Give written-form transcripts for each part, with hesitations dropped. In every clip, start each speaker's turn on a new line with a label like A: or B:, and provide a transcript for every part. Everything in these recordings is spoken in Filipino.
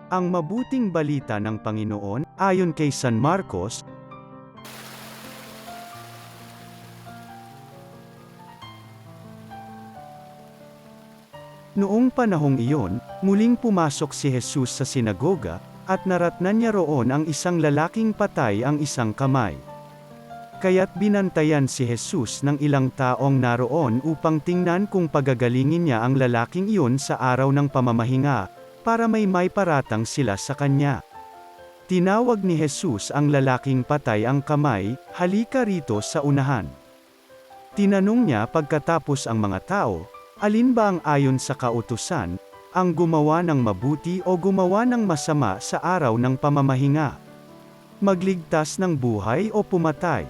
A: Ang mabuting balita ng Panginoon, ayon kay San Marcos. Noong panahong iyon, muling pumasok si Jesus sa sinagoga, at naratnan niya roon ang isang lalaking patay ang isang kamay. Kaya't binantayan si Jesus ng ilang taong naroon upang tingnan kung pagagalingin niya ang lalaking iyon sa araw ng pamamahinga, para may paratang sila sa kanya. Tinawag ni Jesus ang lalaking patay ang kamay, "Halika rito sa unahan." Tinanong niya pagkatapos ang mga tao, alin ba ang ayon sa kautusan, ang gumawa ng mabuti o gumawa ng masama sa araw ng pamamahinga? Magligtas ng buhay o pumatay?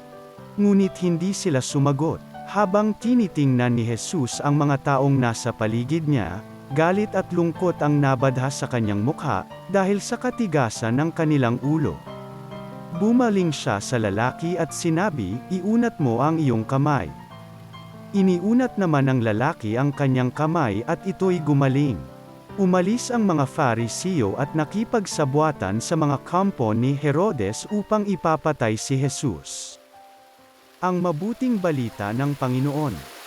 A: Ngunit hindi sila sumagot. Habang tinitingnan ni Jesus ang mga taong nasa paligid niya, galit at lungkot ang nabadha sa kanyang mukha, dahil sa katigasan ng kanilang ulo. Bumaling siya sa lalaki at sinabi, "Iunat mo ang iyong kamay." Iniunat naman ng lalaki ang kanyang kamay at ito'y gumaling. Umalis ang mga Fariseo at nakipagsabwatan sa mga kampo ni Herodes upang ipapatay si Jesus. Ang mabuting balita ng Panginoon.